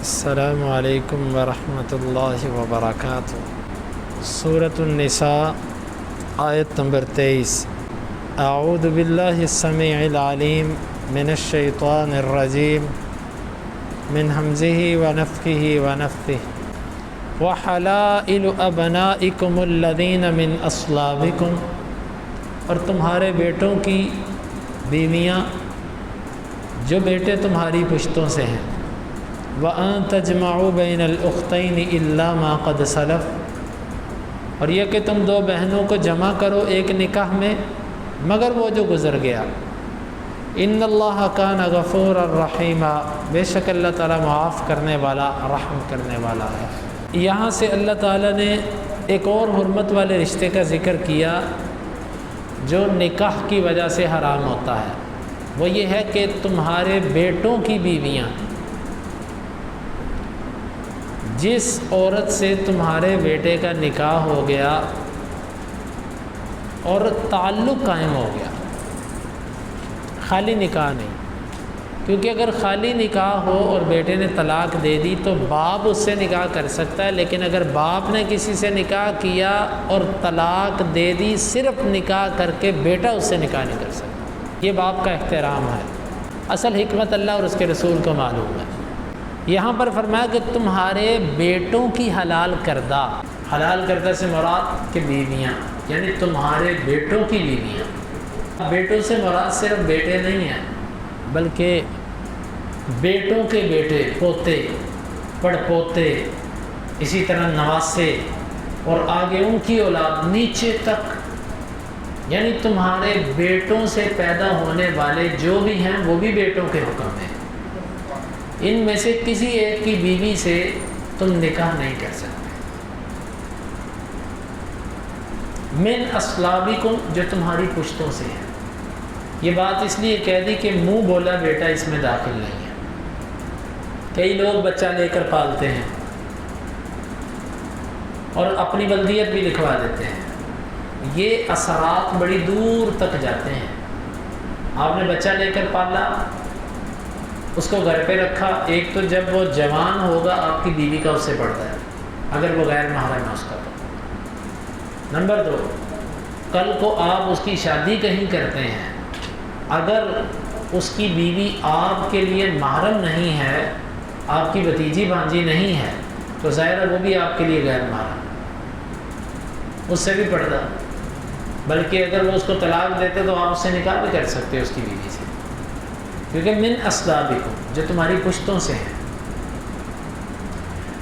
السلام علیکم ورحمۃ اللہ وبرکاتہ۔ سورۃ النساء آیت نمبر 23۔ اعوذ باللہ السمیع العلیم من الشیطان الرجیم من ہمزہ ونفخہ ونفثہ وحلائل ابنائکم الذین من اصلابکم، اور تمہارے بیٹوں کی بیویاں جو بیٹے تمہاری پشتوں سے ہیں، وَأَن تَجْمَعُوا بَيْنَ الْأُخْتَيْنِ إِلَّا مَا قَدْ سَلَفَ، اور یہ کہ تم دو بہنوں کو جمع کرو ایک نکاح میں مگر وہ جو گزر گیا۔ إِنَّ اللَّهَ كَانَ غَفُورًا رَحِيمًا، بے شک اللہ تعالیٰ معاف کرنے والا رحم کرنے والا ہے۔ یہاں سے اللہ تعالیٰ نے ایک اور حرمت والے رشتے کا ذکر کیا جو نکاح کی وجہ سے حرام ہوتا ہے، وہ یہ ہے کہ تمہارے بیٹوں کی بیویاں، جس عورت سے تمہارے بیٹے کا نکاح ہو گیا اور تعلق قائم ہو گیا، خالی نکاح نہیں، کیونکہ اگر خالی نکاح ہو اور بیٹے نے طلاق دے دی تو باپ اس سے نکاح کر سکتا ہے، لیکن اگر باپ نے کسی سے نکاح کیا اور طلاق دے دی، صرف نکاح کر کے بیٹا اس سے نکاح نہیں کر سکتا۔ یہ باپ کا احترام ہے۔ اصل حکمت اللہ اور اس کے رسول کو معلوم ہے۔ یہاں پر فرمایا کہ تمہارے بیٹوں کی حلال کردہ سے مراد کہ بیویاں، یعنی تمہارے بیٹوں کی بیویاں۔ بیٹوں سے مراد صرف بیٹے نہیں ہیں بلکہ بیٹوں کے بیٹے، پوتے، پڑ پوتے، اسی طرح نواسے اور آگے ان کی اولاد نیچے تک، یعنی تمہارے بیٹوں سے پیدا ہونے والے جو بھی ہیں وہ بھی بیٹوں کے حکم ہیں۔ ان میں سے کسی ایک کی بیوی سے تم نکاح نہیں کر سکتے۔ من اصلابکم، جو تمہاری پشتوں سے ہے۔ یہ بات اس لیے کہہ دی کہ منہ بولا بیٹا اس میں داخل نہیں ہے۔ کئی لوگ بچہ لے کر پالتے ہیں اور اپنی ولدیت بھی لکھوا دیتے ہیں، یہ اثرات بڑی دور تک جاتے ہیں۔ آپ نے بچہ لے کر پالا، اس کو گھر پہ رکھا، ایک تو جب وہ جوان ہوگا آپ کی بیوی کا اس سے پڑتا ہے اگر وہ غیر محرم ہے اس کا تو۔ نمبر 2، کل کو آپ اس کی شادی کہیں کرتے ہیں، اگر اس کی بیوی آپ کے لیے محرم نہیں ہے، آپ کی بھتیجی بھانجی نہیں ہے، تو ظاہر ہے وہ بھی آپ کے لیے غیر محرم، اس سے بھی پڑتا۔ بلکہ اگر وہ اس کو طلاق دیتے تو آپ اس سے نکاح بھی کر سکتے اس کی بیوی سے، کیونکہ من اصلابکم، جو تمہاری پشتوں سے ہیں۔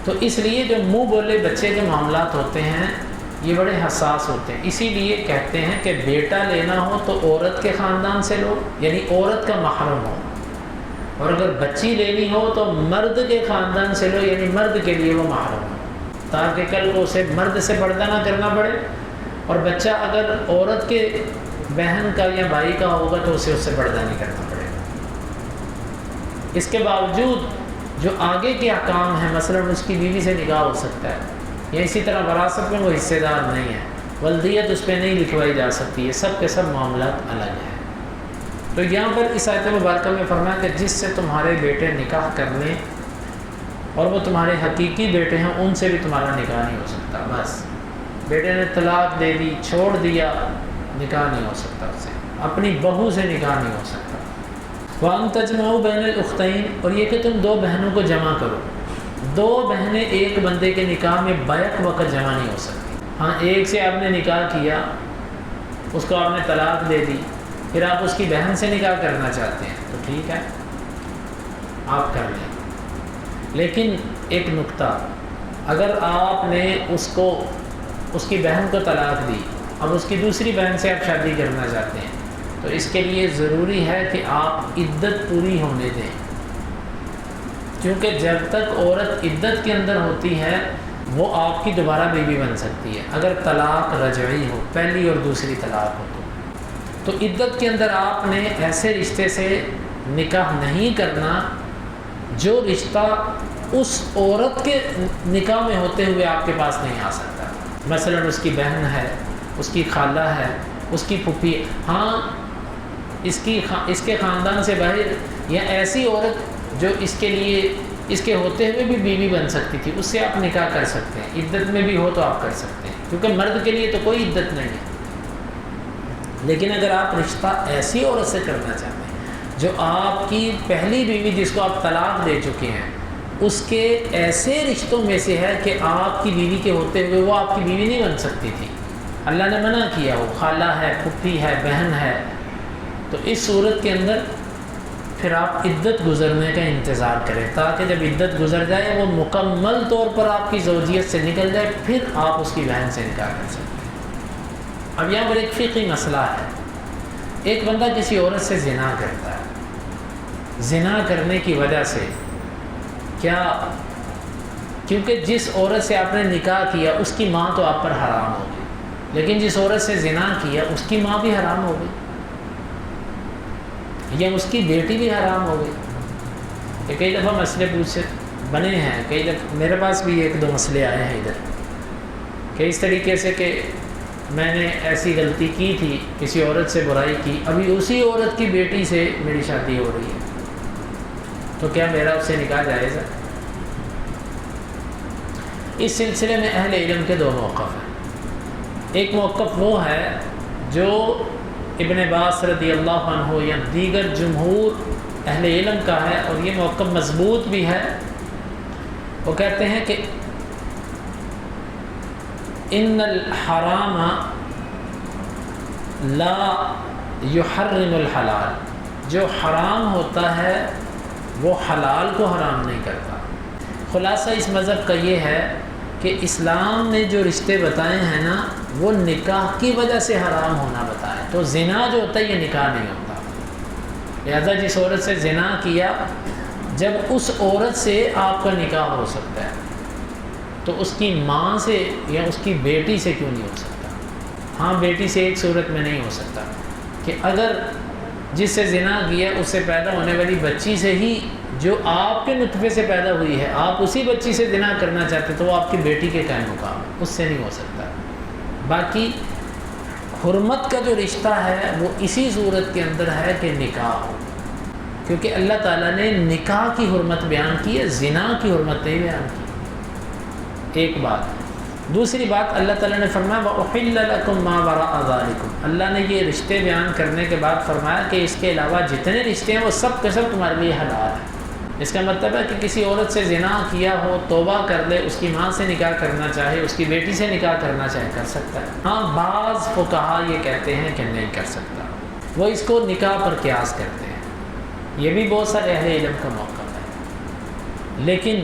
تو اس لیے جو منہ بولے بچے کے معاملات ہوتے ہیں یہ بڑے حساس ہوتے ہیں، اسی لیے کہتے ہیں کہ بیٹا لینا ہو تو عورت کے خاندان سے لو، یعنی عورت کا محرم ہو، اور اگر بچی لینی ہو تو مرد کے خاندان سے لو، یعنی مرد کے لیے وہ محرم ہو، تاکہ کل کو اسے مرد سے پردہ نہ کرنا پڑے، اور بچہ اگر عورت کے بہن کا یا بھائی کا ہوگا تو اسے اس سے پردہ نہیں کرنا پڑے۔ اس کے باوجود جو آگے کے احکام ہیں، مثلا اس کی بیوی سے نکاح ہو سکتا ہے، یا اسی طرح وراثت میں وہ حصے دار نہیں ہے، ولدیت اس پہ نہیں لکھوائی جا سکتی، یہ سب کے سب معاملات الگ ہیں۔ تو یہاں پر اس آیت مبارکہ میں فرمایا کہ جس سے تمہارے بیٹے نکاح کر لیں اور وہ تمہارے حقیقی بیٹے ہیں، ان سے بھی تمہارا نکاح نہیں ہو سکتا۔ بس بیٹے نے طلاق دے دی، چھوڑ دیا، نکاح نہیں ہو سکتا اس سے، اپنی بہو سے نکاح نہیں ہو سکتا۔ وَأَن تَجْمَعُوا بَيْنَ الْأُخْتَيْنِ، اور یہ کہ تم دو بہنوں کو جمع کرو۔ دو بہنیں ایک بندے کے نکاح میں بیک وقت جمع نہیں ہو سکتی۔ ہاں، ایک سے آپ نے نکاح کیا، اس کو آپ نے طلاق دے دی، پھر آپ اس کی بہن سے نکاح کرنا چاہتے ہیں تو ٹھیک ہے، آپ کر لیں، لیکن ایک نقطہ، اگر آپ نے اس کی بہن کو طلاق دی، اب اس کی دوسری بہن سے آپ شادی کرنا چاہتے ہیں، تو اس کے لیے ضروری ہے کہ آپ عدت پوری ہونے دیں، کیونکہ جب تک عورت عدت کے اندر ہوتی ہے وہ آپ کی دوبارہ بیوی بن سکتی ہے، اگر طلاق رجعی ہو، پہلی اور دوسری طلاق ہو تو عدت کے اندر آپ نے ایسے رشتے سے نکاح نہیں کرنا جو رشتہ اس عورت کے نکاح میں ہوتے ہوئے آپ کے پاس نہیں آ سکتا۔ مثلا اس کی بہن ہے، اس کی خالہ ہے، اس کی پھوپھی، ہاں اس کے خاندان سے باہر، یا ایسی عورت جو اس کے لیے اس کے ہوتے ہوئے بھی بیوی بن سکتی تھی، اس سے آپ نکاح کر سکتے ہیں، عدت میں بھی ہو تو آپ کر سکتے ہیں، کیونکہ مرد کے لیے تو کوئی عدت نہیں ہے۔ لیکن اگر آپ رشتہ ایسی عورت سے کرنا چاہتے ہیں جو آپ کی پہلی بیوی جس کو آپ طلاق دے چکے ہیں، اس کے ایسے رشتوں میں سے ہے کہ آپ کی بیوی کے ہوتے ہوئے وہ آپ کی بیوی نہیں بن سکتی تھی، اللہ نے منع کیا، وہ خالہ ہے، پھپھی ہے، بہن ہے، تو اس صورت کے اندر پھر آپ عدت گزرنے کا انتظار کریں، تاکہ جب عدت گزر جائے وہ مکمل طور پر آپ کی زوجیت سے نکل جائے، پھر آپ اس کی بہن سے نکاح کر سکتے ہیں۔ اب یہاں پر ایک فقہی مسئلہ ہے، ایک بندہ کسی عورت سے زنا کرتا ہے، زنا کرنے کی وجہ سے کیا، کیونکہ جس عورت سے آپ نے نکاح کیا اس کی ماں تو آپ پر حرام ہوگی، لیکن جس عورت سے زنا کیا اس کی ماں بھی حرام ہو گئی یا اس کی بیٹی بھی حرام ہو گئی۔ یہ کئی دفعہ مسئلے پوچھے بنے ہیں، کئی دفعہ میرے پاس بھی ایک دو مسئلے آئے ہیں ادھر کہ اس طریقے سے کہ میں نے ایسی غلطی کی تھی، کسی عورت سے برائی کی، ابھی اسی عورت کی بیٹی سے میری شادی ہو رہی ہے، تو کیا میرا اس سے نکاح جائز ہے؟ اس سلسلے میں اہل علم کے دو موقف ہیں۔ ایک موقف وہ ہے جو ابن عباس رضی اللہ عنہ یا دیگر جمہور اہل علم کا ہے، اور یہ موقف مضبوط بھی ہے۔ وہ کہتے ہیں کہ ان الحرام لا یحرم الحلال، جو حرام ہوتا ہے وہ حلال کو حرام نہیں کرتا۔ خلاصہ اس مذہب کا یہ ہے کہ اسلام نے جو رشتے بتائے ہیں نا، وہ نکاح کی وجہ سے حرام ہونا بتایا، تو زنا جو ہوتا ہے یہ نکاح نہیں ہوتا۔ لہذا جس عورت سے زنا کیا، جب اس عورت سے آپ کا نکاح ہو سکتا ہے تو اس کی ماں سے یا اس کی بیٹی سے کیوں نہیں ہو سکتا؟ ہاں، بیٹی سے ایک صورت میں نہیں ہو سکتا کہ اگر جس سے زنا کیا اس سے پیدا ہونے والی بچی سے ہی جو آپ کے نطفے سے پیدا ہوئی ہے، آپ اسی بچی سے زنا کرنا چاہتے تو وہ آپ کی بیٹی کے قائم مقام ہے، اس سے نہیں ہو سکتا۔ باقی حرمت کا جو رشتہ ہے وہ اسی صورت کے اندر ہے کہ نکاح ہو، کیونکہ اللہ تعالیٰ نے نکاح کی حرمت بیان کی ہے، زنا کی حرمت نہیں بیان کی۔ ایک بات۔ دوسری بات، اللہ تعالیٰ نے فرمایا وَأُحِلَّ لَكُم مَّا وَرَاءَ ذَلِكُمْ، اللہ نے یہ رشتے بیان کرنے کے بعد فرمایا کہ اس کے علاوہ جتنے رشتے ہیں وہ سب کے سب تمہارے لیے حلال ہیں۔ اس کا مطلب ہے کہ کسی عورت سے زنا کیا ہو، توبہ کر لے، اس کی ماں سے نکاح کرنا چاہے، اس کی بیٹی سے نکاح کرنا چاہے، کر سکتا ہے۔ ہاں، بعض فقہا یہ کہتے ہیں کہ نہیں کر سکتا، وہ اس کو نکاح پر قیاس کرتے ہیں، یہ بھی بہت سارے اہل علم کا موقف ہے۔ لیکن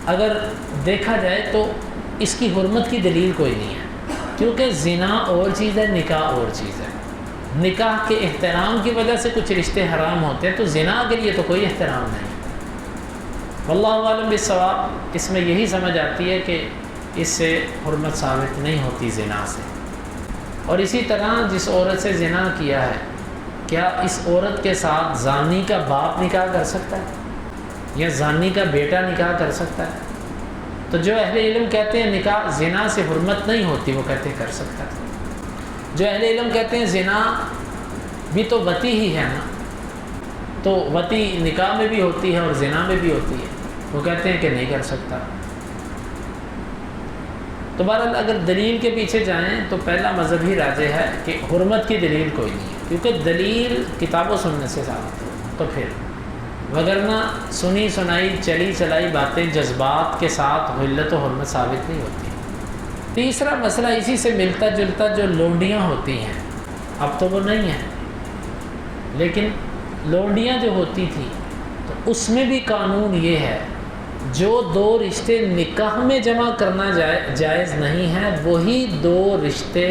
اگر دیکھا جائے تو اس کی حرمت کی دلیل کوئی نہیں ہے، کیونکہ زنا اور چیز ہے، نکاح اور چیز ہے۔ نکاح کے احترام کی وجہ سے کچھ رشتے حرام ہوتے ہیں، تو زنا کے لیے تو کوئی احترام نہیں۔ واللہ عالم بالصواب، اس میں یہی سمجھ آتی ہے کہ اس سے حرمت ثابت نہیں ہوتی زنا سے۔ اور اسی طرح جس عورت سے زنا کیا ہے، کیا اس عورت کے ساتھ زانی کا باپ نکاح کر سکتا ہے یا زانی کا بیٹا نکاح کر سکتا ہے؟ تو جو اہل علم کہتے ہیں نکاح زنا سے حرمت نہیں ہوتی، وہ کہتے ہیں کر سکتا ہے۔ جو اہل علم کہتے ہیں زنا بھی تو وطی ہی ہے نا، تو وطی نکاح میں بھی ہوتی ہے اور زنا میں بھی ہوتی ہے، وہ کہتے ہیں کہ نہیں کر سکتا۔ تو بہرحال اگر دلیل کے پیچھے جائیں تو پہلا مذہبی راجح ہے کہ حرمت کی دلیل کوئی نہیں ہے، کیونکہ دلیل کتاب و سنت سے ثابت ہے، تو پھر وگرنہ سنی سنائی چلی چلائی باتیں جذبات کے ساتھ علت و حرمت ثابت نہیں ہوتی۔ تیسرا مسئلہ اسی سے ملتا جلتا، جو لونڈیاں ہوتی ہیں، اب تو وہ نہیں ہیں، لیکن لونڈیاں جو ہوتی تھیں تو اس میں بھی قانون یہ ہے، جو دو رشتے نکاح میں جمع کرنا جائز نہیں ہے، وہی دو رشتے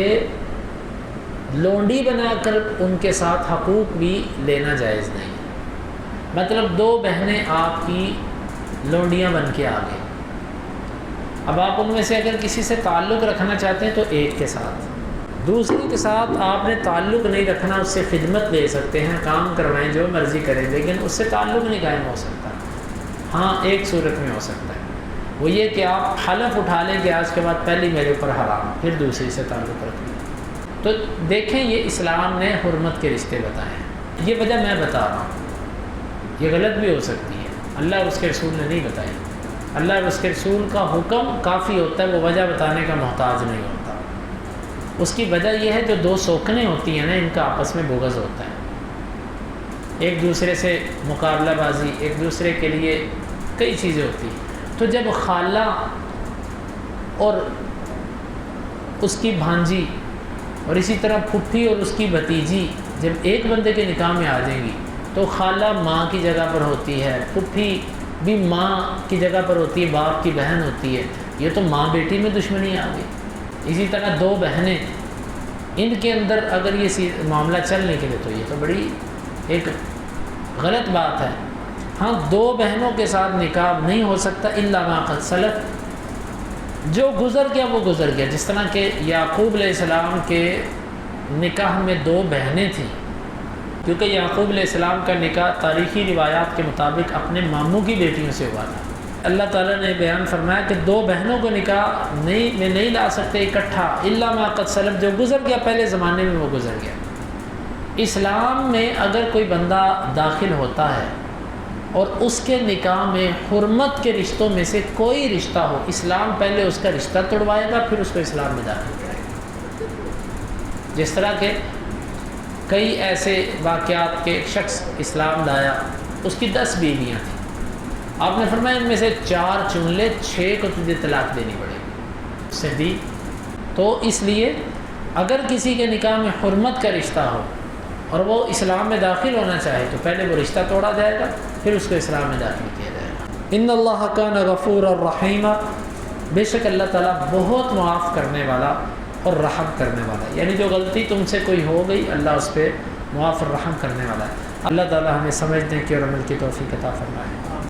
لونڈی بنا کر ان کے ساتھ حقوق بھی لینا جائز نہیں ہے۔ مطلب دو بہنیں آپ کی لونڈیاں بن کے آ گئیں، اب آپ ان میں سے اگر کسی سے تعلق رکھنا چاہتے ہیں تو ایک کے ساتھ، دوسری کے ساتھ آپ نے تعلق نہیں رکھنا، اس سے خدمت لے سکتے ہیں، کام کروائیں، جو مرضی کریں، لیکن اس سے تعلق نہیں قائم ہو سکتا۔ ہاں، ایک صورت میں ہو سکتا ہے، وہ یہ کہ آپ حلف اٹھا لیں کہ آج کے بعد پہلی میرے اوپر حرام، پھر دوسری سے تعلق رکھ لیں۔ تو دیکھیں، یہ اسلام نے حرمت کے رشتے بتائے ہیں، یہ وجہ میں بتا رہا ہوں، یہ غلط بھی ہو سکتی ہے۔ اللہ اور اس کے رسول نے نہیں بتائی۔ اللہ اور اس کے رسول کا حکم کافی ہوتا ہے، وہ وجہ بتانے کا محتاج نہیں ہوتا۔ اس کی وجہ یہ ہے جو دو سوکھنے ہوتی ہیں نا، ان کا آپس میں بغض ہوتا ہے، ایک دوسرے سے مقابلہ بازی، ایک دوسرے کے لیے کئی چیزیں ہوتی ہیں۔ تو جب خالہ اور اس کی بھانجی اور اسی طرح پھپھی اور اس کی بھتیجی جب ایک بندے کے نکاح میں آ جائیں گی تو خالہ ماں کی جگہ پر ہوتی ہے، پھپھی بھی ماں کی جگہ پر ہوتی ہے، باپ کی بہن ہوتی ہے، یہ تو ماں بیٹی میں دشمنی آ گئی۔ اسی طرح دو بہنیں، ان کے اندر اگر یہ معاملہ چلنے کے لیے تو یہ تو بڑی ایک غلط بات ہے۔ ہاں، دو بہنوں کے ساتھ نکاح نہیں ہو سکتا الا ما قد سلف، جو گزر گیا وہ گزر گیا۔ جس طرح کہ یعقوب علیہ السلام کے نکاح میں دو بہنیں تھیں، کیونکہ یعقوب علیہ السلام کا نکاح تاریخی روایات کے مطابق اپنے ماموں کی بیٹیوں سے ہوا تھا۔ اللہ تعالیٰ نے بیان فرمایا کہ دو بہنوں کو نکاح نہیں لا سکتے اکٹھا الا ما قد سلف، جو گزر گیا پہلے زمانے میں وہ گزر گیا۔ اسلام میں اگر کوئی بندہ داخل ہوتا ہے اور اس کے نکاح میں حرمت کے رشتوں میں سے کوئی رشتہ ہو، اسلام پہلے اس کا رشتہ توڑوائے گا، پھر اس کو اسلام میں داخل کرے گا۔ جس طرح کہ کئی ایسے واقعات کے ایک شخص اسلام لایا، اس کی 10 بیویاں تھیں، آپ نے فرمایا ان میں سے 4 چن لے، 6 کو تجھے طلاق دینی پڑے گی، اس سے دی۔ تو اس لیے اگر کسی کے نکاح میں حرمت کا رشتہ ہو اور وہ اسلام میں داخل ہونا چاہے تو پہلے وہ رشتہ توڑا جائے گا، پھر اس کو اسلام میں داخل کیا جائے گا۔ ان اللہ کان غفورا رحیما، بے شک اللہ تعالیٰ بہت معاف کرنے والا اور رحم کرنے والا ہے، یعنی جو غلطی تم سے کوئی ہو گئی اللہ اس پہ معاف اور رحم کرنے والا ہے۔ اللہ تعالیٰ ہمیں سمجھنے کی اور عمل کی توفیق عطا فرمائے۔